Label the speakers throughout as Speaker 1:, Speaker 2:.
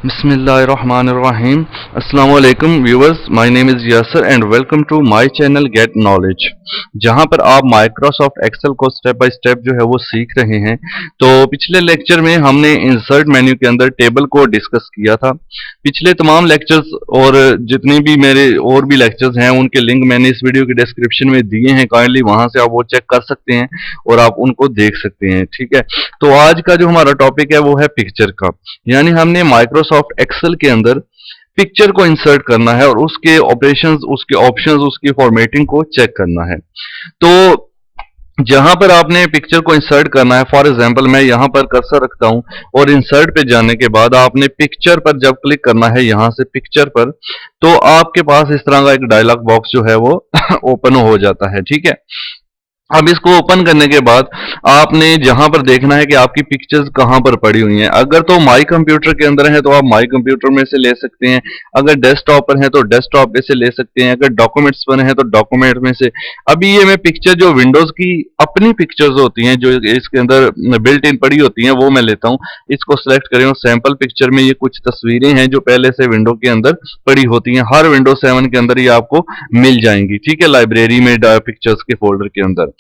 Speaker 1: Bismillahirrahmanirrahim. Assalamu alaikum viewers. My name is Yasser and welcome to my channel Get Knowledge. जहां पर आप Microsoft Excel को step by step जो है वो सीख रहे हैं। तो पिछले लेक्चर में हमने इंसर्ट मेन्यू के अंदर टेबल को डिस्कस किया था। पिछले तमाम लेक्चर्स और जितने भी मेरे और भी लेक्चर्स हैं उनके लिंक मैंने इस वीडियो के डिस्क्रिप्शन में दिए हैं। काइंडली वहां से आप वो चेक कर सकते हैं और आप उनको देख सकते हैं। ठीक है, तो आज का जो हमारा टॉपिक है वो है पिक्चर का, यानी हमने माइक्रोसॉफ्ट एक्सेल के अंदर पिक्चर को इंसर्ट करना है और उसके ऑपरेशंस, उसके ऑप्शंस, उसकी फॉर्मेटिंग को चेक करना है। तो जहां पर आपने पिक्चर को इंसर्ट करना है, फॉर एग्जांपल मैं यहां पर कर्सर रखता हूं और इंसर्ट पे जाने के बाद आपने पिक्चर पर जब क्लिक करना है, यहां से पिक्चर पर, तो आपके पास इस तरह का एक डायलॉग बॉक्स जो है वो ओपन हो जाता है। ठीक है, अब इसको ओपन करने के बाद आपने जहां पर देखना है कि आपकी पिक्चर्स कहां पर पड़ी हुई हैं। अगर तो माई कंप्यूटर के अंदर है तो आप माई कंप्यूटर में से ले सकते हैं, अगर डेस्कटॉप पर है तो डेस्कटॉप में से ले सकते हैं, अगर डॉक्यूमेंट्स पर है तो डॉक्यूमेंट में से। अभी ये मैं पिक्चर जो विंडोज की अपनी पिक्चर्स होती हैं जो इसके अंदर बिल्ट इन पड़ी होती हैं वो मैं लेता हूं। इसको सिलेक्ट करें और सैंपल पिक्चर में ये कुछ तस्वीरें हैं जो पहले से विंडो के अंदर पड़ी होती हैं। हर विंडो 7 के अंदर ये आपको मिल जाएंगी। ठीक है, लाइब्रेरी में पिक्चर्स के फोल्डर के अंदर।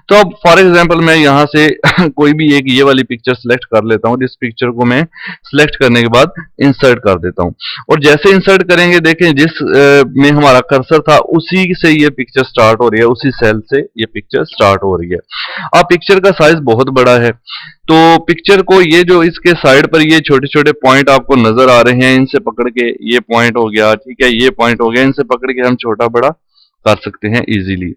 Speaker 1: तो अब फॉर एग्जांपल मैं यहां से कोई भी एक ये वाली पिक्चर सिलेक्ट कर लेता हूं। इस पिक्चर को मैं सिलेक्ट करने के बाद इंसर्ट कर देता हूं और जैसे इंसर्ट करेंगे देखें जिस में हमारा कर्सर था उसी से ये पिक्चर स्टार्ट हो रही है, उसी सेल से ये पिक्चर स्टार्ट हो रही है। अब पिक्चर का साइज बहुत बड़ा है तो पिक्चर को ये जो इसके साइड पर ये छोटे छोटे पॉइंट आपको नजर आ रहे हैं, इनसे पकड़ के ये पॉइंट हो गया, ठीक है, ये पॉइंट हो गया, इनसे पकड़ के हम छोटा बड़ा कर सकते हैं इजीली।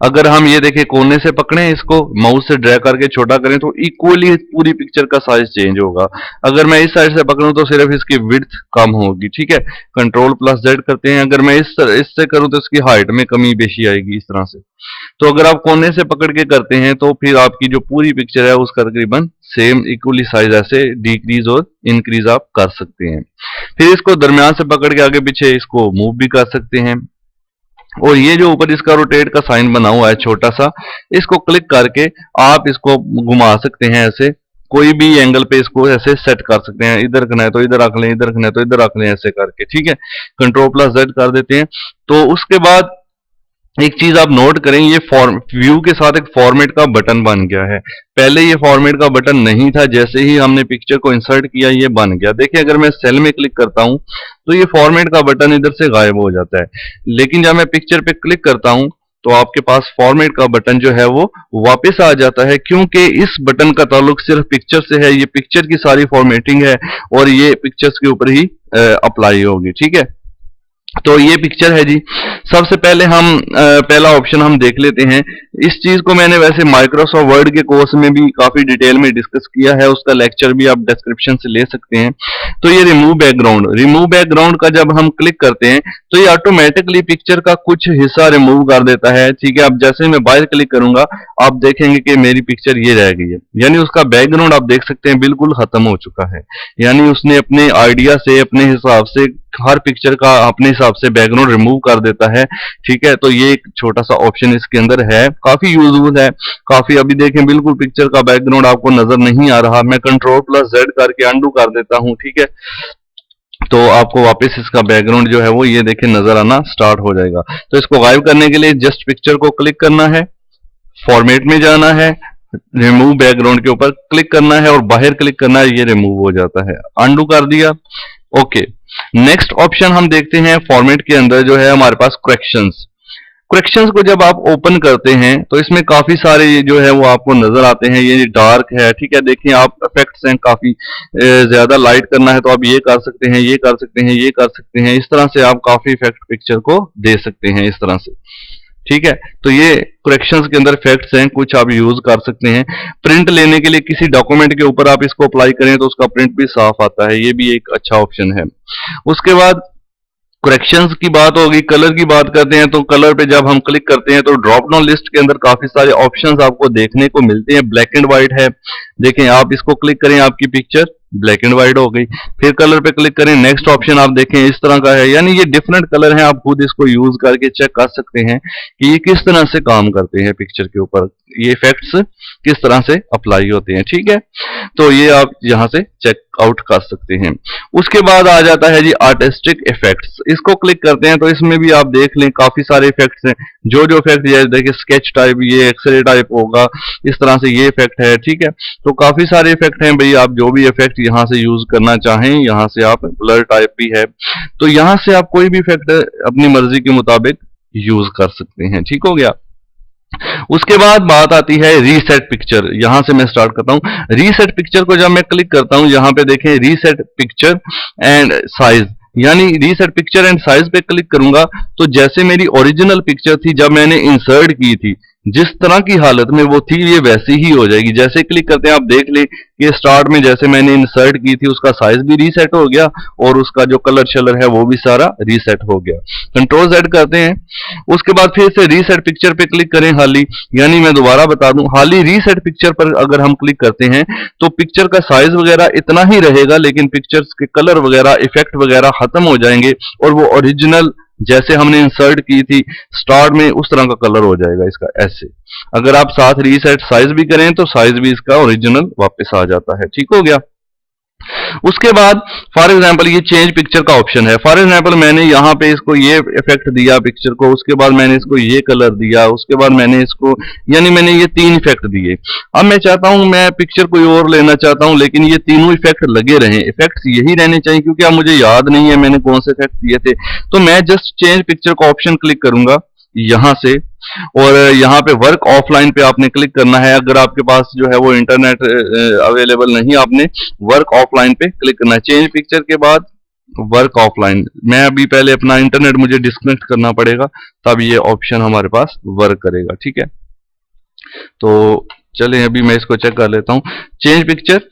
Speaker 1: अगर हम ये देखें कोने से पकड़े इसको, माउस से ड्रैग करके छोटा करें तो इक्वली पूरी पिक्चर का साइज चेंज होगा। अगर मैं इस साइड से पकड़ूं तो सिर्फ इसकी विड्थ कम होगी। ठीक है, कंट्रोल प्लस जेड करते हैं। अगर मैं इससे करूं तो इसकी हाइट में कमी बेशी आएगी इस तरह से। तो अगर आप कोने से पकड़ के करते हैं तो फिर आपकी जो पूरी पिक्चर है उसका तकरीबन सेम इक्वली साइज ऐसे डिक्रीज और इंक्रीज आप कर सकते हैं। फिर इसको दरमियान से पकड़ के आगे पीछे इसको मूव भी कर सकते हैं। और ये जो ऊपर इसका रोटेट का साइन बना हुआ है छोटा सा, इसको क्लिक करके आप इसको घुमा सकते हैं। ऐसे कोई भी एंगल पे इसको ऐसे सेट कर सकते हैं। इधर रखना है तो इधर रख लें, इधर रखना है तो इधर रख लें, ऐसे करके। ठीक है, कंट्रोल प्लस जेड कर देते हैं। तो उसके बाद एक चीज आप नोट करें, ये व्यू के साथ एक फॉर्मेट का बटन बन गया है। पहले ये फॉर्मेट का बटन नहीं था, जैसे ही हमने पिक्चर को इंसर्ट किया ये बन गया। देखिए अगर मैं सेल में क्लिक करता हूं तो ये फॉर्मेट का बटन इधर से गायब हो जाता है, लेकिन जब मैं पिक्चर पे क्लिक करता हूं तो आपके पास फॉर्मेट का बटन जो है वो वापस आ जाता है, क्योंकि इस बटन का ताल्लुक सिर्फ पिक्चर से है। ये पिक्चर की सारी फॉर्मेटिंग है और ये पिक्चर्स के ऊपर ही अप्लाई होगी। ठीक है, तो ये पिक्चर है जी। सबसे पहले हम पहला ऑप्शन हम देख लेते हैं। इस चीज को मैंने वैसे माइक्रोसॉफ्ट वर्ड के कोर्स में भी काफी डिटेल में डिस्कस किया है, उसका लेक्चर भी आप डिस्क्रिप्शन से ले सकते हैं। तो ये रिमूव बैकग्राउंड का जब हम क्लिक करते हैं तो ये ऑटोमेटिकली पिक्चर का कुछ हिस्सा रिमूव कर देता है। ठीक है, अब जैसे मैं बाहर क्लिक करूंगा आप देखेंगे कि मेरी पिक्चर ये रह गई है, यानी उसका बैकग्राउंड आप देख सकते हैं बिल्कुल खत्म हो चुका है। यानी उसने अपने आइडिया से, अपने हिसाब से हर पिक्चर का अपने हिसाब से बैकग्राउंड रिमूव कर देता है। ठीक है, तो ये एक छोटा सा ऑप्शन इसके अंदर है, काफी यूजफुल है काफी। अभी देखें बिल्कुल पिक्चर का बैकग्राउंड आपको नजर नहीं आ रहा। मैं कंट्रोल प्लस जेड करके अंडू कर देता हूं। ठीक है, तो आपको वापस इसका बैकग्राउंड जो है वो ये देखें नजर आना स्टार्ट हो जाएगा। तो इसको गायब करने के लिए जस्ट पिक्चर को क्लिक करना है, फॉर्मेट में जाना है, रिमूव बैकग्राउंड के ऊपर क्लिक करना है और बाहर क्लिक करना है, ये रिमूव हो जाता है। अंडू कर दिया, ओके। नेक्स्ट ऑप्शन हम देखते हैं फॉर्मेट के अंदर जो है हमारे पास करेक्शंस को जब आप ओपन करते हैं तो इसमें काफी सारे जो है वो आपको नजर आते हैं। ये डार्क है, ठीक है, देखिए आप इफेक्ट्स हैं काफी, ज्यादा लाइट करना है तो आप ये कर सकते हैं, ये कर सकते हैं, ये कर सकते हैं। इस तरह से आप काफी इफेक्ट पिक्चर को दे सकते हैं इस तरह से। ठीक है, तो ये करेक्शंस के अंदर फैक्ट्स हैं, कुछ आप यूज कर सकते हैं। प्रिंट लेने के लिए किसी डॉक्यूमेंट के ऊपर आप इसको अप्लाई करें तो उसका प्रिंट भी साफ आता है, ये भी एक अच्छा ऑप्शन है। उसके बाद करेक्शंस की बात होगी, कलर की बात करते हैं। तो कलर पे जब हम क्लिक करते हैं तो ड्रॉप डाउन लिस्ट के अंदर काफी सारे ऑप्शंस आपको देखने को मिलते हैं। ब्लैक एंड व्हाइट है, देखें आप इसको क्लिक करें आपकी पिक्चर ब्लैक एंड व्हाइट हो गई। फिर कलर पे क्लिक करें, नेक्स्ट ऑप्शन आप देखें इस तरह का है, यानी ये डिफरेंट कलर हैं। आप खुद इसको यूज करके चेक कर सकते हैं कि ये किस तरह से काम करते हैं पिक्चर के ऊपर। ये इफेक्ट्स किस तरह से अप्लाई होते हैं, ठीक है। तो ये आप यहां से चेक आउट कर सकते हैं। उसके बाद आ जाता है जी आर्टिस्टिक इफेक्ट्स। इसको क्लिक करते हैं तो इसमें भी आप देख लें काफी सारे इफेक्ट्स हैं। जो जो इफेक्ट जैसे देखिए स्केच टाइप, ये एक्सरे टाइप होगा, इस तरह से ये इफेक्ट है, ठीक है। तो काफी सारे इफेक्ट हैं भाई, आप जो भी इफेक्ट यहां से यूज करना चाहें, यहां से आप ब्लर टाइप भी है, तो यहां से आप कोई भी इफेक्ट अपनी मर्जी के मुताबिक यूज कर सकते हैं, ठीक हो गया। उसके बाद बात आती है रीसेट पिक्चर। यहां से मैं स्टार्ट करता हूं। रीसेट पिक्चर को जब मैं क्लिक करता हूं, यहां पे देखें रीसेट पिक्चर एंड साइज, यानी रीसेट पिक्चर एंड साइज पे क्लिक करूंगा तो जैसे मेरी ओरिजिनल पिक्चर थी जब मैंने इंसर्ट की थी, जिस तरह की हालत में वो थी ये वैसी ही हो जाएगी। जैसे क्लिक करते हैं आप देख ले कि स्टार्ट में जैसे मैंने इंसर्ट की थी उसका साइज भी रीसेट हो गया और उसका जो कलर शलर है वो भी सारा रीसेट हो गया। कंट्रोल Z करते हैं। उसके बाद फिर से रीसेट पिक्चर पे क्लिक करें हाली, यानी मैं दोबारा बता दूं, हाली रीसेट पिक्चर पर अगर हम क्लिक करते हैं तो पिक्चर का साइज वगैरह इतना ही रहेगा, लेकिन पिक्चर्स के कलर वगैरह इफेक्ट वगैरह खत्म हो जाएंगे और वो ओरिजिनल जैसे हमने इंसर्ट की थी स्टार्ट में उस तरह का कलर हो जाएगा इसका ऐसे। अगर आप साथ रीसेट साइज भी करें तो साइज भी इसका ओरिजिनल वापस आ जाता है, ठीक हो गया। उसके बाद फॉर एग्जांपल ये चेंज पिक्चर का ऑप्शन है। फॉर एग्जांपल मैंने यहाँ पे इसको ये इफेक्ट दिया पिक्चर को, उसके बाद मैंने इसको ये कलर दिया, उसके बाद मैंने इसको, यानी मैंने ये 3 इफेक्ट दिए। अब मैं चाहता हूं मैं पिक्चर कोई और लेना चाहता हूं, लेकिन ये तीनों इफेक्ट लगे रहें, इफेक्ट्स यही रहने चाहिए, क्योंकि अब मुझे याद नहीं है मैंने कौन से इफेक्ट दिए थे। तो मैं जस्ट चेंज पिक्चर का ऑप्शन क्लिक करूंगा यहां से, और यहाँ पे वर्क ऑफलाइन पे आपने क्लिक करना है। अगर आपके पास जो है वो इंटरनेट अवेलेबल नहीं, आपने वर्क ऑफलाइन पे क्लिक करना है। चेंज पिक्चर के बाद वर्क ऑफलाइन, मैं अभी पहले अपना इंटरनेट मुझे डिस्कनेक्ट करना पड़ेगा तब ये ऑप्शन हमारे पास वर्क करेगा, ठीक है। तो चलें अभी मैं इसको चेक कर लेता हूं। चेंज पिक्चर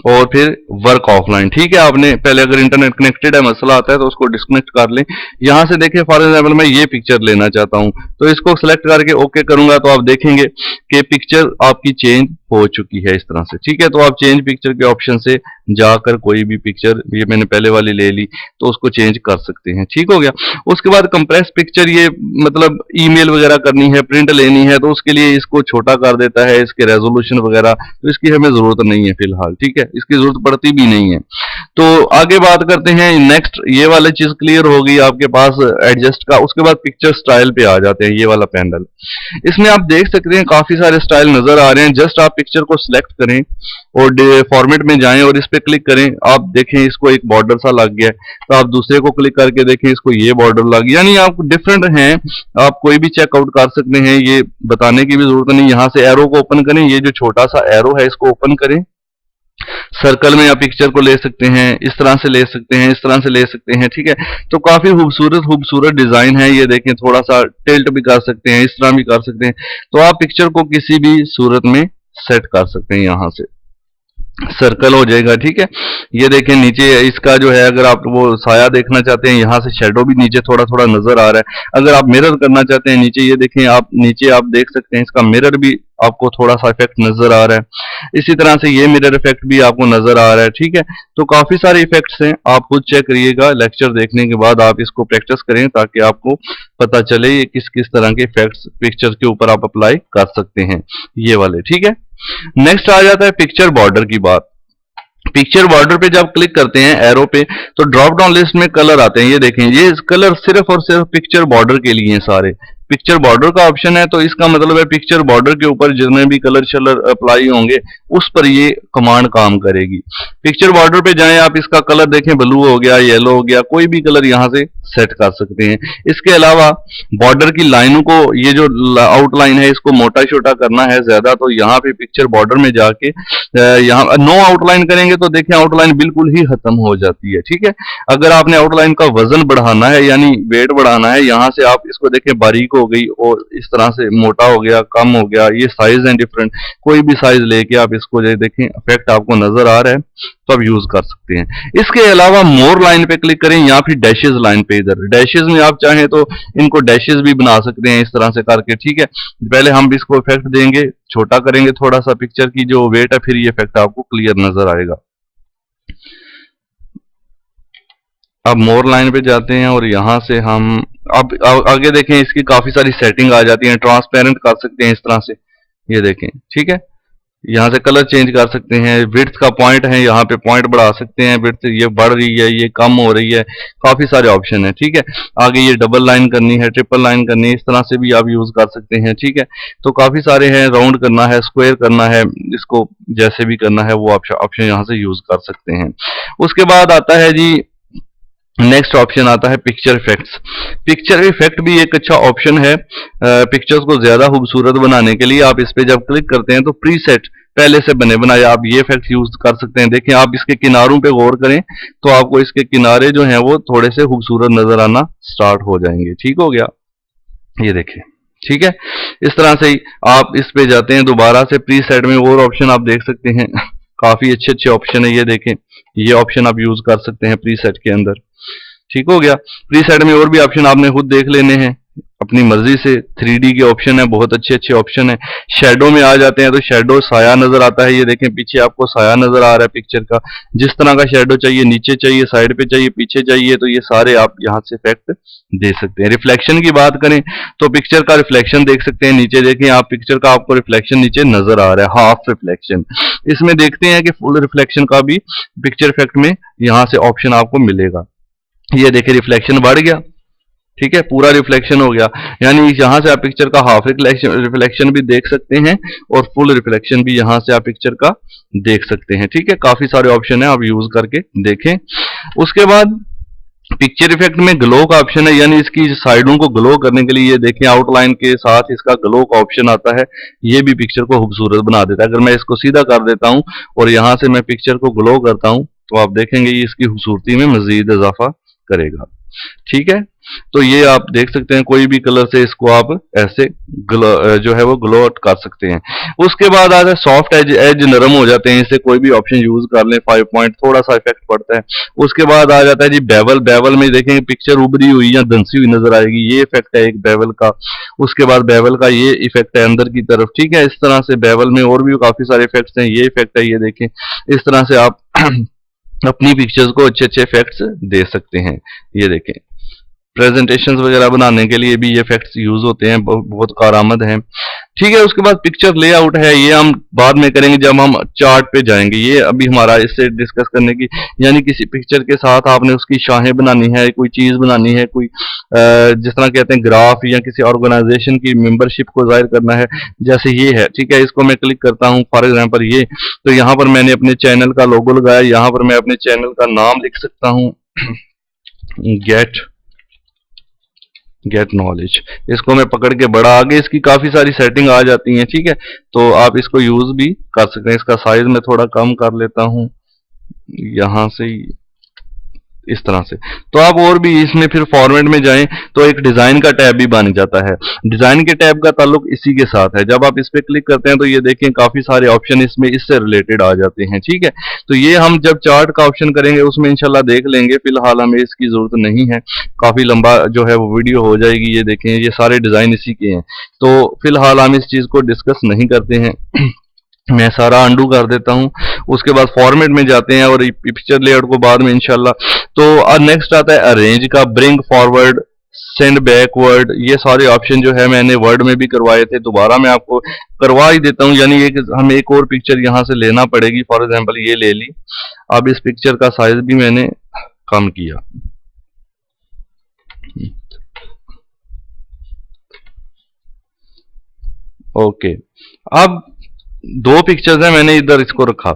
Speaker 1: और फिर वर्क ऑफलाइन, ठीक है। आपने पहले अगर इंटरनेट कनेक्टेड है मसला आता है तो उसको डिस्कनेक्ट कर लें। यहां से देखिए फॉर एग्जांपल मैं ये पिक्चर लेना चाहता हूं तो इसको सिलेक्ट करके ओके करूंगा तो आप देखेंगे कि पिक्चर आपकी चेंज हो चुकी है इस तरह से, ठीक है। तो आप चेंज पिक्चर के ऑप्शन से जाकर कोई भी पिक्चर, ये मैंने पहले वाली ले ली तो उसको चेंज कर सकते हैं, ठीक हो गया। उसके बाद कंप्रेस पिक्चर, ये मतलब ईमेल वगैरह करनी है, प्रिंट लेनी है तो उसके लिए इसको छोटा कर देता है, इसके रेजोल्यूशन वगैरह, तो इसकी हमें जरूरत नहीं है फिलहाल, ठीक है, इसकी जरूरत पड़ती भी नहीं है। तो आगे बात करते हैं नेक्स्ट, ये वाली चीज क्लियर हो गई आपके पास एडजस्ट का। उसके बाद पिक्चर स्टाइल पे आ जाते हैं, ये वाला पैनल। इसमें आप देख सकते हैं काफी सारे स्टाइल नजर आ रहे हैं। जस्ट आप पिक्चर को सिलेक्ट करें और फॉर्मेट में जाएं और इस पे क्लिक करें, आप देखें इसको एक बॉर्डर सा लग गया है, तो आप दूसरे को क्लिक करके देखें इसको ये बॉर्डर लग गया, यानी आप डिफरेंट हैं, आप कोई भी चेकआउट कर सकते हैं, ये बताने की भी जरूरत नहीं। यहां से एरो को ओपन करें, ये जो छोटा सा एरो है इसको ओपन करें, सर्कल में आप पिक्चर को ले सकते हैं, इस तरह से ले सकते हैं, इस तरह से ले सकते हैं, ठीक है। तो काफी खूबसूरत खूबसूरत डिजाइन है, ये देखें, थोड़ा सा टिल्ट भी कर सकते हैं, इस तरह भी कर सकते हैं। तो आप पिक्चर को किसी भी सूरत में सेट कर सकते हैं, यहां से सर्कल हो जाएगा, ठीक है। ये देखें नीचे इसका जो है, अगर आप वो साया देखना चाहते हैं, यहां से शेडो भी नीचे थोड़ा थोड़ा नजर आ रहा है। अगर आप मिरर करना चाहते हैं नीचे, ये देखें आप नीचे आप देख सकते हैं इसका मिरर भी आपको थोड़ा सा इफेक्ट नजर आ रहा है। इसी तरह से ये मिरर इफेक्ट भी आपको नजर आ रहा है, ठीक है। तो काफी सारे इफेक्ट्स हैं, आप खुद चेक करिएगा, लेक्चर देखने के बाद आप इसको प्रैक्टिस करें ताकि आपको पता चले ये किस किस तरह के इफेक्ट्स पिक्चर के ऊपर आप अप्लाई कर सकते हैं, ये वाले, ठीक है। नेक्स्ट आ जाता है पिक्चर बॉर्डर की बात। पिक्चर बॉर्डर पे जब क्लिक करते हैं एरो पे तो ड्रॉप डाउन लिस्ट में कलर आते हैं, ये देखें, ये कलर सिर्फ और सिर्फ पिक्चर बॉर्डर के लिए हैं सारे। पिक्चर बॉर्डर का ऑप्शन है तो इसका मतलब है पिक्चर बॉर्डर के ऊपर जितने भी कलर शलर अप्लाई होंगे उस पर ये कमांड काम करेगी। पिक्चर बॉर्डर पे जाएं, आप इसका कलर देखें, ब्लू हो गया, येलो हो गया, कोई भी कलर यहां से सेट कर सकते हैं। इसके अलावा बॉर्डर की लाइनों को, ये जो आउटलाइन है इसको मोटा छोटा करना है ज्यादा, तो यहाँ पे पिक्चर बॉर्डर में जाके यहाँ नो आउटलाइन करेंगे तो देखें आउटलाइन बिल्कुल ही खत्म हो जाती है, ठीक है। अगर आपने आउटलाइन का वजन बढ़ाना है यानी वेट बढ़ाना है, यहाँ से आप इसको देखें बारीक हो गई और इस तरह से मोटा हो गया, कम हो गया, ये साइज है डिफरेंट, कोई भी साइज लेके आप इसको जो देखें इफेक्ट आपको नजर आ रहा है तो आप यूज कर सकते हैं। इसके अलावा मोर लाइन पे क्लिक करें या फिर डैशेज लाइन पे, इधर डैशेज में आप चाहें तो इनको डैशेज भी बना सकते हैं इस तरह से करके, ठीक है। पहले हम इसको इफेक्ट देंगे, छोटा करेंगे थोड़ा सा पिक्चर की जो वेट है, फिर ये इफेक्ट आपको क्लियर नजर आएगा। अब मोर लाइन पे जाते हैं और यहां से हम अब आगे देखें, इसकी काफी सारी सेटिंग आ जाती है, ट्रांसपेरेंट कर सकते हैं इस तरह से, ये देखें, ठीक है। यहाँ से कलर चेंज कर सकते हैं, विड्थ का पॉइंट है, यहाँ पे पॉइंट बढ़ा सकते हैं, विड्थ ये बढ़ रही है, ये कम हो रही है, काफी सारे ऑप्शन है, ठीक है। आगे ये डबल लाइन करनी है, ट्रिपल लाइन करनी है, इस तरह से भी आप यूज कर सकते हैं, ठीक है। तो काफी सारे हैं, राउंड करना है, स्क्वायर करना है, इसको जैसे भी करना है वो ऑप्शन यहाँ से यूज कर सकते हैं। उसके बाद आता है जी, नेक्स्ट ऑप्शन आता है पिक्चर इफेक्ट्स। पिक्चर इफेक्ट भी एक अच्छा ऑप्शन है पिक्चर्स को ज्यादा खूबसूरत बनाने के लिए। आप इस पे जब क्लिक करते हैं तो प्रीसेट पहले से बने बनाए आप ये इफेक्ट यूज कर सकते हैं। देखें, आप इसके किनारों पे गौर करें तो आपको इसके किनारे जो हैं वो थोड़े से खूबसूरत नजर आना स्टार्ट हो जाएंगे। ठीक हो गया, ये देखें, ठीक है। इस तरह से ही आप इस पे जाते हैं, दोबारा से प्रीसेट में और ऑप्शन आप देख सकते हैं, काफी अच्छे अच्छे ऑप्शन है। ये देखें, ये ऑप्शन आप यूज कर सकते हैं प्रीसेट के अंदर। ठीक हो गया। प्रीसेट में और भी ऑप्शन आपने खुद देख लेने हैं अपनी मर्जी से। 3D के ऑप्शन है, बहुत अच्छे अच्छे ऑप्शन है। शेडो में आ जाते हैं तो शेडो साया नजर आता है। ये देखें, पीछे आपको साया नजर आ रहा है पिक्चर का। जिस तरह का शेडो चाहिए, नीचे चाहिए, साइड पे चाहिए, पीछे चाहिए, तो ये सारे आप यहाँ से इफेक्ट दे सकते हैं। रिफ्लेक्शन की बात करें तो पिक्चर का रिफ्लेक्शन देख सकते हैं। नीचे देखें आप, पिक्चर का आपको रिफ्लेक्शन नीचे नजर आ रहा है, हाफ रिफ्लेक्शन। इसमें देखते हैं कि फुल रिफ्लेक्शन का भी पिक्चर इफेक्ट में यहाँ से ऑप्शन आपको मिलेगा। ये देखिए, रिफ्लेक्शन बढ़ गया, ठीक है, पूरा रिफ्लेक्शन हो गया। यानी यहां से आप पिक्चर का हाफ रिफ्लेक्शन भी देख सकते हैं और फुल रिफ्लेक्शन भी यहां से आप पिक्चर का देख सकते हैं। ठीक है, काफी सारे ऑप्शन है, आप यूज करके देखें। उसके बाद पिक्चर इफेक्ट में ग्लो का ऑप्शन है, यानी इसकी साइडों को ग्लो करने के लिए ये देखें, आउटलाइन के साथ इसका ग्लो का ऑप्शन आता है। ये भी पिक्चर को खूबसूरत बना देता है। अगर मैं इसको सीधा कर देता हूं और यहां से मैं पिक्चर को ग्लो करता हूं तो आप देखेंगे ये इसकी खूबसूरती में मजीद इजाफा करेगा। ठीक है, तो ये आप देख सकते हैं, कोई भी कलर से इसको आप ऐसे जो है वो ग्लो आउट कर सकते हैं। उसके बाद आता है सॉफ्ट एज, एज नरम हो जाते हैं, इससे कोई भी ऑप्शन यूज कर लें, 5 पॉइंट थोड़ा सा इफेक्ट पड़ता है। उसके बाद आ जाता है जी बेवल। बेवल में देखेंगे पिक्चर उभरी हुई या धंसी हुई नजर आएगी, ये इफेक्ट है एक बेवल का। उसके बाद बेवल का ये इफेक्ट है अंदर की तरफ। ठीक है, इस तरह से बेवल में और भी काफी सारे इफेक्ट्स हैं। ये इफेक्ट है, ये देखें, इस तरह से आप अपनी पिक्चर्स को अच्छे अच्छे इफेक्ट्स दे सकते हैं। ये देखें, प्रेजेंटेशंस वगैरह बनाने के लिए भी ये इफेक्ट्स यूज होते हैं, बहुत कारआमद हैं। ठीक है, उसके बाद पिक्चर लेआउट है, ये हम बाद में करेंगे जब हम चार्ट पे जाएंगे। ये अभी हमारा इससे डिस्कस करने की, यानी किसी पिक्चर के साथ आपने उसकी शाहें बनानी है, कोई चीज बनानी है, कोई जिस तरह कहते हैं ग्राफ, या किसी ऑर्गेनाइजेशन की मेंबरशिप को जाहिर करना है, जैसे ये है। ठीक है, इसको मैं क्लिक करता हूँ फॉर एग्जाम्पल ये, तो यहाँ पर मैंने अपने चैनल का लोगो लगाया, यहाँ पर मैं अपने चैनल का नाम लिख सकता हूँ, गेट नॉलेज। इसको मैं पकड़ के बड़ा, आगे इसकी काफी सारी सेटिंग आ जाती हैं। ठीक है, तो आप इसको यूज भी कर सकते हैं। इसका साइज मैं थोड़ा कम कर लेता हूं यहां से ही, इस तरह से। तो आप और भी इसमें फिर फॉर्मेट में जाएं तो एक डिजाइन का टैब भी बन जाता है। डिजाइन के टैब का ताल्लुक इसी के साथ है। जब आप इस पे क्लिक करते हैं तो ये देखें, काफी सारे ऑप्शन इसमें इससे रिलेटेड आ जाते हैं। ठीक है, तो ये हम जब चार्ट का ऑप्शन करेंगे उसमें इंशाल्लाह देख लेंगे, फिलहाल हमें इसकी जरूरत नहीं है, काफी लंबा जो है वो वीडियो हो जाएगी। ये देखें, ये सारे डिजाइन इसी के हैं, तो फिलहाल हम इस चीज को डिस्कस नहीं करते हैं। मैं सारा अंडू कर देता हूं। उसके बाद फॉर्मेट में जाते हैं और पिक्चर लेआउट को बाद में इंशाल्लाह। तो नेक्स्ट आता है अरेंज का, ब्रिंग फॉरवर्ड, सेंड बैकवर्ड। ये सारे ऑप्शन जो है मैंने वर्ड में भी करवाए थे, दोबारा मैं आपको करवा ही देता हूं। यानी हमें एक और पिक्चर यहां से लेना पड़ेगी। फॉर एग्जांपल ये ले ली। अब इस पिक्चर का साइज भी मैंने कम किया। ओके, अब 2 पिक्चर्स हैं, मैंने इधर इसको रखा।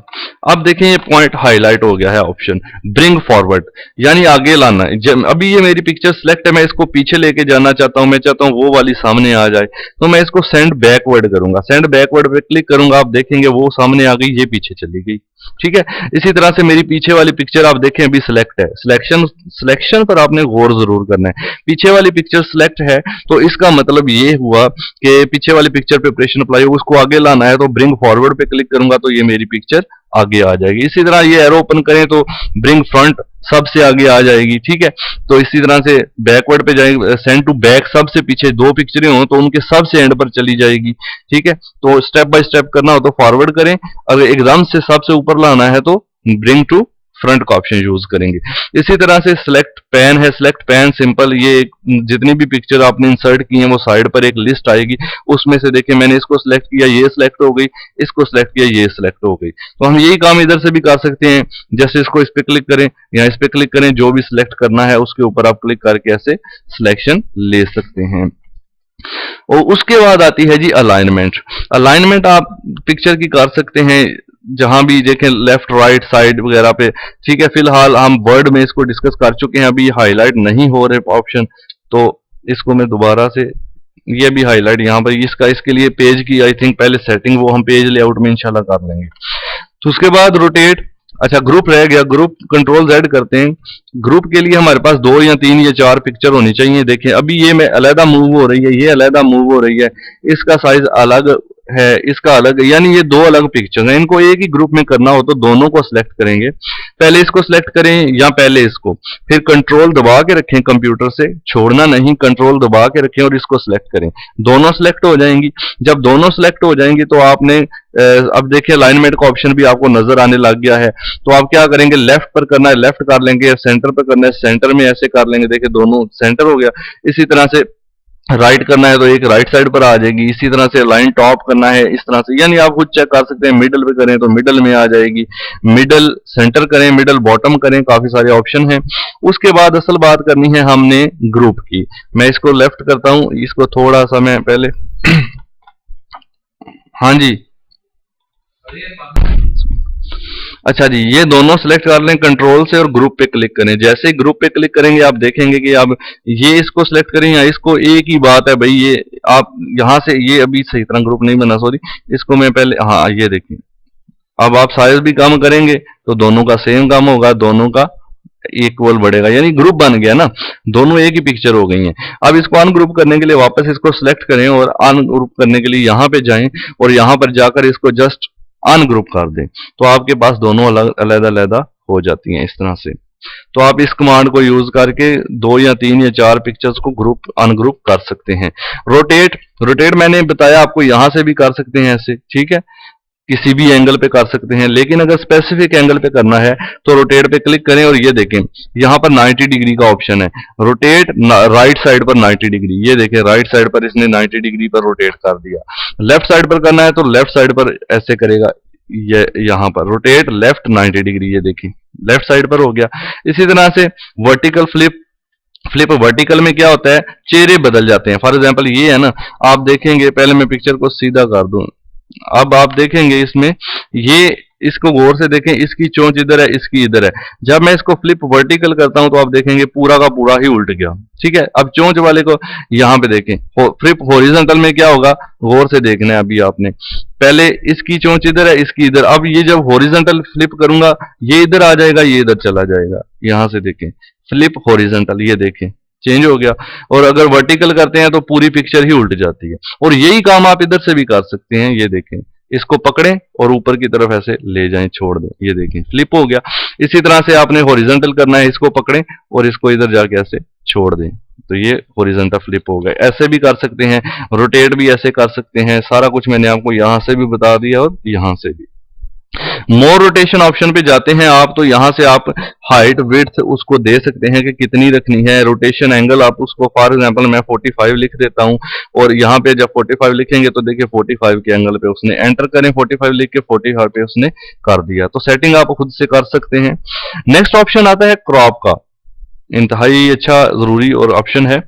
Speaker 1: अब देखें, ये पॉइंट हाईलाइट हो गया है ऑप्शन ब्रिंग फॉरवर्ड, यानी आगे लाना है। अभी ये मेरी पिक्चर सिलेक्ट है, मैं इसको पीछे लेके जाना चाहता हूं, मैं चाहता हूं वो वाली सामने आ जाए, तो मैं इसको सेंड बैकवर्ड करूंगा। सेंड बैकवर्ड पे क्लिक करूंगा, आप देखेंगे वो सामने आ गई, ये पीछे चली गई। ठीक है, इसी तरह से मेरी पीछे वाली पिक्चर आप देखें अभी सिलेक्ट है। सिलेक्शन पर आपने गौर जरूर करना है। पीछे वाली पिक्चर सिलेक्ट है तो इसका मतलब ये हुआ कि पीछे वाली पिक्चर पे ऑपरेशन अप्लाई हो, उसको आगे लाना है, तो ब्रिंग फॉरवर्ड पे क्लिक करूंगा तो ये मेरी पिक्चर आगे आ जाएगी। इसी तरह ये एरो ओपन करें तो ब्रिंग फ्रंट सबसे आगे आ जाएगी। ठीक है, तो इसी तरह से बैकवर्ड पे जाएंगे, सेंड टू बैक, सबसे पीछे 2 पिक्चरें हो तो उनके सबसे एंड पर चली जाएगी। ठीक है, तो स्टेप बाय स्टेप करना हो तो फॉरवर्ड करें, अगर एकदम से सबसे ऊपर लाना है तो ब्रिंग टू फ्रंट का ऑप्शन यूज करेंगे। इसी तरह से सिलेक्ट पैन है, सिलेक्ट पैन सिंपल, ये जितनी भी पिक्चर आपने इंसर्ट की हैं वो साइड पर एक लिस्ट आएगी, उसमें से देखिए मैंने इसको सिलेक्ट किया, ये सिलेक्ट हो गई, इसको सिलेक्ट किया, ये सिलेक्ट हो गई। तो हम यही काम इधर से भी कर सकते हैं, जैसे इसको इस पे क्लिक करें या इस पे क्लिक करें, जो भी सिलेक्ट करना है उसके ऊपर आप क्लिक करके ऐसे सिलेक्शन ले सकते हैं। और उसके बाद आती है जी अलाइनमेंट। अलाइनमेंट आप पिक्चर की कर सकते हैं जहां भी देखें, लेफ्ट राइट साइड वगैरह पे, ठीक है। फिलहाल हम वर्ड में इसको डिस्कस कर चुके हैं, अभी हाईलाइट नहीं हो रहे ऑप्शन, तो इसको मैं दोबारा से, ये भी हाईलाइट यहाँ पर इसका, इसके लिए पेज की आई थिंक पहले सेटिंग वो हम पेज लेआउट में इंशाल्लाह कर लेंगे। तो उसके बाद रोटेट, अच्छा ग्रुप रह गया, ग्रुप कंट्रोल Z करते हैं। ग्रुप के लिए हमारे पास 2 या 3 या 4 पिक्चर होनी चाहिए। देखें अभी ये में अलहदा मूव हो रही है, ये अलहदा मूव हो रही है, इसका साइज अलग है, इसका अलग है, यानी ये 2 अलग पिक्चर हैं। इनको एक ही ग्रुप में करना हो तो दोनों को सिलेक्ट करेंगे, पहले इसको सिलेक्ट करें या पहले इसको, फिर कंट्रोल दबा के रखें, कंप्यूटर से छोड़ना नहीं, कंट्रोल दबा के रखें और इसको सिलेक्ट करें, दोनों सिलेक्ट हो जाएंगी। जब दोनों सिलेक्ट हो जाएंगी तो आपने अब देखिए अलाइनमेंट का ऑप्शन भी आपको नजर आने लग गया है। तो आप क्या करेंगे, लेफ्ट पर करना है लेफ्ट कर लेंगे, सेंटर पर करना है सेंटर में ऐसे कर लेंगे, देखिए दोनों सेंटर हो गया। इसी तरह से राइट करना है तो एक राइट साइड पर आ जाएगी, इसी तरह से लाइन टॉप करना है इस तरह से, यानी आप खुद चेक कर सकते हैं। मिडल पे करें तो मिडल में आ जाएगी, मिडल सेंटर करें, मिडल बॉटम करें, काफी सारे ऑप्शन हैं। उसके बाद असल बात करनी है हमने ग्रुप की। मैं इसको लेफ्ट करता हूं, इसको थोड़ा सा मैं पहले हाँ जी, अच्छा जी, ये दोनों सिलेक्ट कर लें कंट्रोल से और ग्रुप पे क्लिक करें। जैसे ही ग्रुप पे क्लिक करेंगे आप देखेंगे कि अब ये इसको सिलेक्ट करें या इसको, एक ही बात है भाई, ये आप यहां से, ये अभी सही तरह ग्रुप नहीं बना, सॉरी, इसको मैं पहले, हाँ ये देखिए, अब आप साइज भी कम करेंगे तो दोनों का सेम कम होगा, दोनों का इक्वल बढ़ेगा, यानी ग्रुप बन गया ना, दोनों एक ही पिक्चर हो गई हैं। अब इसको अनग्रुप करने के लिए वापस इसको सिलेक्ट करें और अनग्रुप करने के लिए यहां पे जाएं और यहां पर जाकर इसको जस्ट अनग्रुप कर दें, तो आपके पास दोनों अलग अलग हो जाती हैं इस तरह से। तो आप इस कमांड को यूज करके 2 या 3 या 4 पिक्चर्स को ग्रुप अनग्रुप कर सकते हैं। रोटेट, रोटेट मैंने बताया आपको यहां से भी कर सकते हैं ऐसे, ठीक है, किसी भी एंगल पे कर सकते हैं, लेकिन अगर स्पेसिफिक एंगल पे करना है तो रोटेट पे क्लिक करें और ये देखें यहां पर 90 डिग्री का ऑप्शन है, रोटेट राइट साइड पर 90 डिग्री, ये देखें राइट साइड पर इसने 90 डिग्री पर रोटेट कर दिया। लेफ्ट साइड पर करना है तो लेफ्ट साइड पर ऐसे करेगा, ये यहां पर रोटेट लेफ्ट 90 डिग्री, ये देखिए लेफ्ट साइड पर हो गया। इसी तरह से वर्टिकल फ्लिप, फ्लिप वर्टिकल में क्या होता है, चेहरे बदल जाते हैं। फॉर एग्जांपल ये है ना, आप देखेंगे, पहले मैं पिक्चर को सीधा कर दूं, अब आप देखेंगे इसमें, ये इसको गौर से देखें, इसकी चोंच इधर है, इसकी इधर है। जब मैं इसको फ्लिप वर्टिकल करता हूं तो आप देखेंगे पूरा का पूरा ही उल्ट गया, ठीक है। अब चोंच वाले को यहां पे देखें, फ्लिप हॉरिजॉन्टल में क्या होगा, गौर से देखना है। अभी आपने पहले इसकी चोंच इधर है, इसकी इधर, अब ये जब हॉरिजॉन्टल फ्लिप करूंगा ये इधर आ जाएगा, ये इधर चला जाएगा। यहां से देखें फ्लिप हॉरिजॉन्टल, ये देखें चेंज हो गया। और अगर वर्टिकल करते हैं तो पूरी पिक्चर ही उल्ट जाती है। और यही काम आप इधर से भी कर सकते हैं, ये देखें, इसको पकड़ें और ऊपर की तरफ ऐसे ले जाएं, छोड़ दें, ये देखें फ्लिप हो गया। इसी तरह से आपने हॉरिजॉन्टल करना है, इसको पकड़ें और इसको इधर जाके ऐसे छोड़ दें, तो ये हॉरिजॉन्टल फ्लिप हो गए। ऐसे भी कर सकते हैं, रोटेट भी ऐसे कर सकते हैं, सारा कुछ मैंने आपको यहां से भी बता दिया और यहां से भी। मोर रोटेशन ऑप्शन पे जाते हैं आप, तो यहां से आप हाइट विड्थ उसको दे सकते हैं कि कितनी रखनी है। रोटेशन एंगल आप उसको, फॉर एग्जांपल मैं 45 लिख देता हूं और यहां पे जब 45 लिखेंगे तो देखिए 45 के एंगल पे उसने एंटर करें, 45 लिख के 45 पे उसने कर दिया। तो सेटिंग आप खुद से कर सकते हैं। नेक्स्ट ऑप्शन आता है क्रॉप का, इंतहाई अच्छा जरूरी और ऑप्शन है।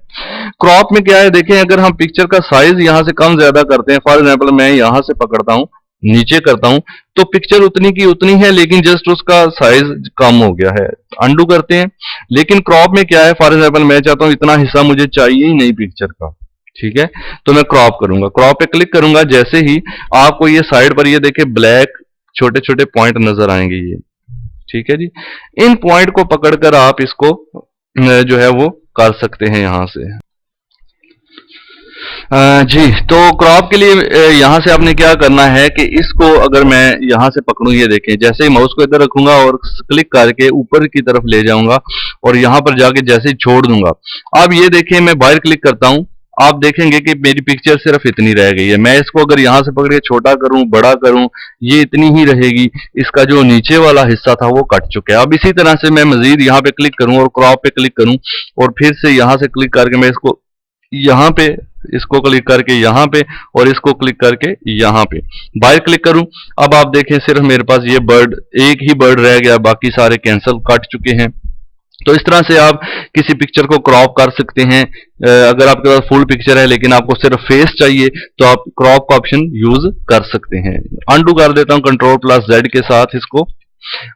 Speaker 1: क्रॉप में क्या है, देखें अगर हम पिक्चर का साइज यहां से कम ज्यादा करते हैं, फॉर एग्जांपल मैं यहां से पकड़ता हूं, नीचे करता हूं, तो पिक्चर उतनी की उतनी है, लेकिन जस्ट उसका साइज कम हो गया है, अंडू करते हैं। लेकिन क्रॉप में क्या है, फॉर एग्जांपल मैं चाहता हूं इतना हिस्सा मुझे चाहिए ही नहीं पिक्चर का, ठीक है, तो मैं क्रॉप करूंगा, क्रॉप पे क्लिक करूंगा। जैसे ही आपको ये साइड पर ये देखे ब्लैक छोटे छोटे पॉइंट नजर आएंगे, ये ठीक है जी, इन पॉइंट को पकड़कर आप इसको जो है वो कर सकते हैं यहां से। जी, तो क्रॉप के लिए यहां से आपने क्या करना है कि इसको अगर मैं यहां से पकड़ूं, ये देखें, जैसे ही माउस को इधर रखूंगा और क्लिक करके ऊपर की तरफ ले जाऊंगा और यहां पर जाके जैसे ही छोड़ दूंगा, अब ये देखें मैं बाहर क्लिक करता हूं, आप देखेंगे कि मेरी पिक्चर सिर्फ इतनी रह गई है। मैं इसको अगर यहाँ से पकड़ के छोटा करूं, बड़ा करूं, ये इतनी ही रहेगी। इसका जो नीचे वाला हिस्सा था वो कट चुका है। अब इसी तरह से मैं मजीद यहाँ पे क्लिक करूं और क्रॉप पे क्लिक करूं और फिर से यहाँ से क्लिक करके मैं इसको यहाँ पे, इसको क्लिक करके यहाँ पे और इसको क्लिक करके यहाँ पे बाहर क्लिक करूं। अब आप देखें सिर्फ मेरे पास ये बर्ड, एक ही बर्ड रह गया, बाकी सारे कैंसिल कट चुके हैं। तो इस तरह से आप किसी पिक्चर को क्रॉप कर सकते हैं। अगर आपके पास फुल पिक्चर है लेकिन आपको सिर्फ फेस चाहिए तो आप क्रॉप का ऑप्शन यूज कर सकते हैं। अंडू कर देता हूं Ctrl+Z के साथ इसको।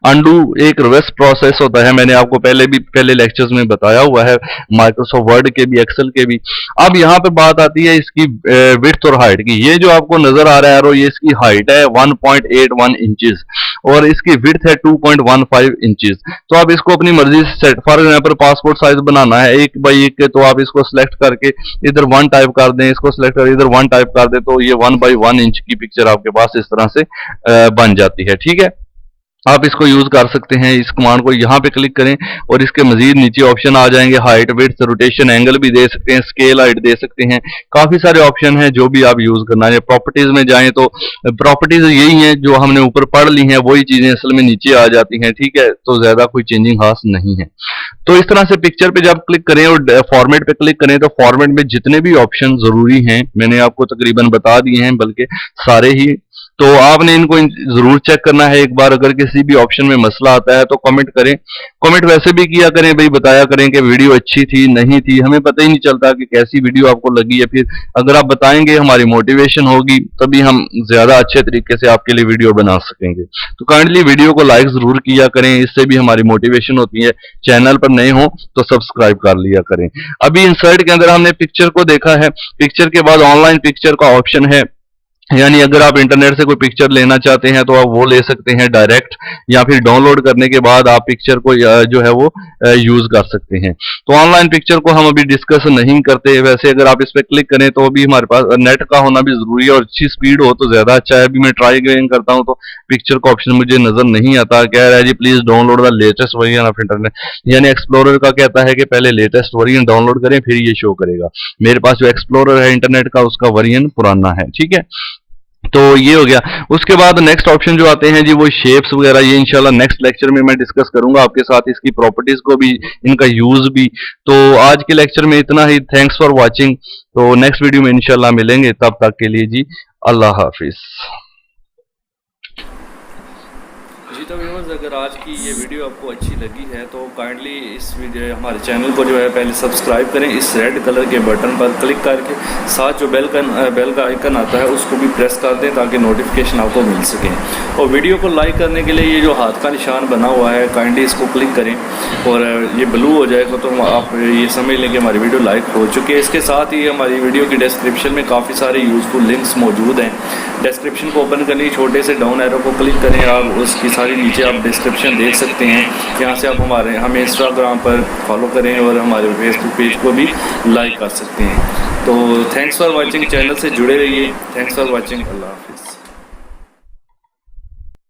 Speaker 1: अंडू एक रिवर्स प्रोसेस होता है, मैंने आपको पहले लेक्चर्स में बताया हुआ है, माइक्रोसॉफ्ट वर्ड के भी, एक्सेल के भी। अब यहाँ पे बात आती है इसकी विड्थ और हाइट की। ये जो आपको नजर आ रहा है ये इसकी हाइट है 1.81 इंचेस और इसकी विड्थ है 2.15 इंचेस। तो आप इसको अपनी मर्जी से set, for example passport size बनाना है 1x1 के, तो आप इसको सिलेक्ट करके इधर 1 टाइप कर दें, इसको सिलेक्ट करके इधर 1 टाइप कर दें, तो ये 1x1 इंच की पिक्चर आपके पास इस तरह से बन जाती है। ठीक है, आप इसको यूज कर सकते हैं। इस कमांड को यहाँ पे क्लिक करें और इसके मजीद नीचे ऑप्शन आ जाएंगे, हाइट, विड्थ, रोटेशन, एंगल भी दे सकते हैं, स्केल हाइट दे सकते हैं, काफी सारे ऑप्शन हैं जो भी आप यूज करना है। प्रॉपर्टीज में जाएं तो प्रॉपर्टीज यही हैं जो हमने ऊपर पढ़ ली हैं, वही चीजें असल में नीचे आ जाती हैं। ठीक है, तो ज्यादा कोई चेंजिंग खास नहीं है। तो इस तरह से पिक्चर पे जब क्लिक करें और फॉर्मेट पे क्लिक करें तो फॉर्मेट में जितने भी ऑप्शन जरूरी हैं मैंने आपको तकरीबन बता दिए हैं, बल्कि सारे ही। तो आपने इनको जरूर चेक करना है एक बार। अगर किसी भी ऑप्शन में मसला आता है तो कमेंट करें। कमेंट वैसे भी किया करें भाई, बताया करें कि वीडियो अच्छी थी नहीं थी, हमें पता ही नहीं चलता कि कैसी वीडियो आपको लगी है। फिर अगर आप बताएंगे हमारी मोटिवेशन होगी, तभी हम ज्यादा अच्छे तरीके से आपके लिए वीडियो बना सकेंगे। तो काइंडली वीडियो को लाइक जरूर किया करें, इससे भी हमारी मोटिवेशन होती है। चैनल पर नए हो तो सब्सक्राइब कर लिया करें। अभी इंसर्ट के अंदर हमने पिक्चर को देखा है। पिक्चर के बाद ऑनलाइन पिक्चर का ऑप्शन है, यानी अगर आप इंटरनेट से कोई पिक्चर लेना चाहते हैं तो आप वो ले सकते हैं डायरेक्ट, या फिर डाउनलोड करने के बाद आप पिक्चर को जो है वो यूज कर सकते हैं। तो ऑनलाइन पिक्चर को हम अभी डिस्कस नहीं करते। वैसे अगर आप इस पर क्लिक करें तो भी हमारे पास नेट का होना भी जरूरी है और अच्छी स्पीड हो तो ज्यादा अच्छा है। अभी मैं ट्राई करता हूं तो पिक्चर का ऑप्शन मुझे नजर नहीं आता। कह रहा है जी please download the latest version of internet, यानी एक्सप्लोरर का कहता है कि पहले लेटेस्ट वर्जन डाउनलोड करें फिर ये शो करेगा। मेरे पास जो एक्सप्लोरर है इंटरनेट का उसका वर्जन पुराना है। ठीक है, तो ये हो गया। उसके बाद नेक्स्ट ऑप्शन जो आते हैं जी वो शेप्स वगैरह, ये इंशाल्लाह नेक्स्ट लेक्चर में मैं डिस्कस करूंगा आपके साथ, इसकी प्रॉपर्टीज को भी, इनका यूज भी। तो आज के लेक्चर में इतना ही। Thanks for watching. तो नेक्स्ट वीडियो में इंशाल्लाह मिलेंगे, तब तक के लिए जी अल्लाह हाफिज।
Speaker 2: जी तो व्यूअर्स, अगर आज की ये वीडियो आपको अच्छी लगी है तो काइंडली इस वीडियो हमारे चैनल को जो है पहले सब्सक्राइब करें, इस रेड कलर के बटन पर क्लिक करके साथ जो बेल का आइकन आता है उसको भी प्रेस कर दें ताकि नोटिफिकेशन आपको मिल सके। और वीडियो को लाइक करने के लिए ये जो हाथ का निशान बना हुआ है काइंडली इसको क्लिक करें और ये ब्लू हो जाएगा तो आप ये समझ लें कि हमारी वीडियो लाइक हो चुकी है। इसके साथ ही हमारी वीडियो की डिस्क्रिप्शन में काफ़ी सारे यूज़फुल लिंक्स मौजूद हैं। डिस्क्रिप्शन को ओपन करने छोटे से डाउन एरो को क्लिक करें, आप उसकी सारी नीचे आप डिस्क्रिप्शन देख सकते हैं। यहाँ से आप हमें इंस्टाग्राम पर फॉलो करें और हमारे फेसबुक पेज को भी लाइक कर सकते हैं। तो थैंक्स फॉर वाचिंग, चैनल से जुड़े रहिए। थैंक्स फॉर वाचिंग, अल्लाह हाफिज़।